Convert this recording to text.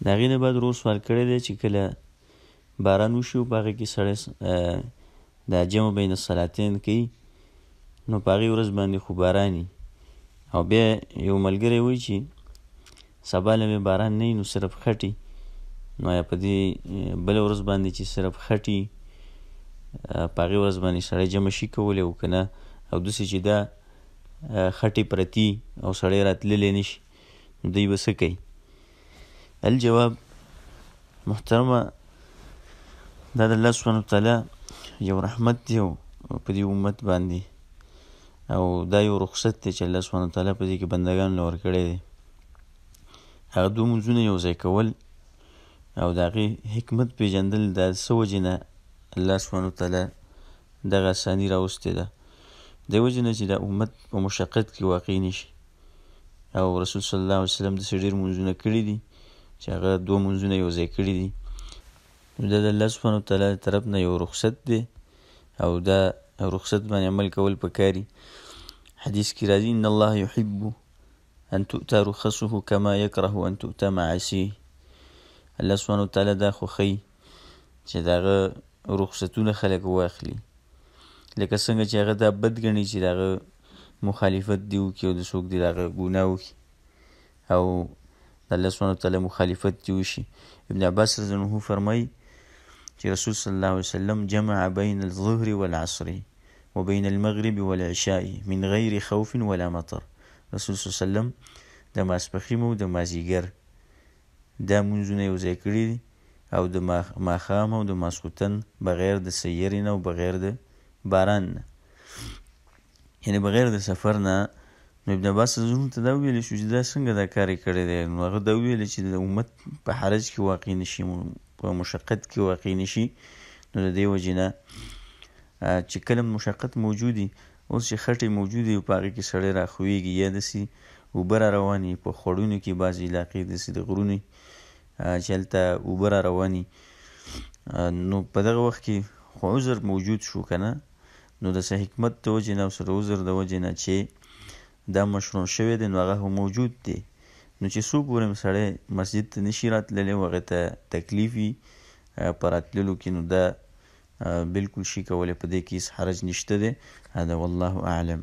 د هغې نه بعد ورو سوال کړی دی چې کله باران وشي او په هغې کې سړی د جمع بین الصلاتین کوي نو په هغې ورځ باندې خو باران وي او بیا یو ملګری وایي چې سبا له مې باران نه وي نو صرف خټي نو یا په دې بله ورځ باندې چې صرف خټي په هغې ورځ باندې سړی جمع شي کولی او که نه او داسې چې دا خټې پرتي او سړی راتللی نه شي نو دوی به څه کوي. الجواب محترمه دا د الله سبحانه وتعالی یو رحمت دی په دې امت باندې او دا یو رخصت دی چې الله سبحانه وتعالی په دې کې بندګانو له ورکړی دی. هغه دوه مونځونه یو ځای کول او د هغې حکمت پېژندل دا څه وجې نه الله سبحانه وتعالی دغه اساني راوستې ده دې وجې نه چې دا امت په مشقت کې واقع نه شي او رسول صلی الله علیه وسلم داسې ډېر مونځونه کړي دي چې هغه دوه مونځونه یو ځای کړي دي نو دا د الله سبحانه وتعالی طرف نه یو رخصت دی او دا رخصت باندې عمل کول پکار دي. حدیث کې راځي ان الله يحب ان تؤتى رخصه كما يكره ان تؤتى معاصيه. الله سبحانه وتعالی دا خوښوي چې د هغه رخصتونه خلک واخلي لکه څنګه چې هغه دا بد ګڼي چې د هغه مخالفت دې وکړي او د څوک دې د هغه ګناه وکړي او د الله سبحانه وتعالی مخالفت دې وشي. ابن عباس رضی الله عنه فرمایي چې رسول صلی الله علیه وسلم جمع بین الظهر والعصر وبین المغرب والعشاء من غیر خوف ولا مطر. رسول صلی الله علیه وسلم د ماسپښین او د مازدیګر دا مونځونه یو ځای کړي دي او د ماښام او د ماسخوتن بغیر د سیارې نه او بغیر د باران نه یعنې بغیر د سفر نه. نو ابن عباس رضی ته دا وویلی شو چې دا څنګه دا کار یې کړی دی نو هغه دا وویلی چې د امت په حرج کې واقع نه شي په مشقت کې واقع نه شي نو د دې وجې نه چې کله مشقت موجود وي اوس چې خټې موجودې وي په هغې کې سړی راښویږي یا داسې اوبه را روانې په خوړونو کې بعضې علاقې داسې د غرونو چې هلته اوبه را روانې نو په دغه وخت کې خو عذر موجود شو که نه نو د څه حکمت د وجې نه او سره عذر د وجې نه چې دا مشروع شوی دی نو هغه هم موجود دی نو چې څو پورې سړی مسجد ته نشي راتللی او هغې ته تکلیف وي په راتللو کې نو دا بالکل شي کولی په دې کې هېڅ حرج نشته دی. هذا والله اعلم.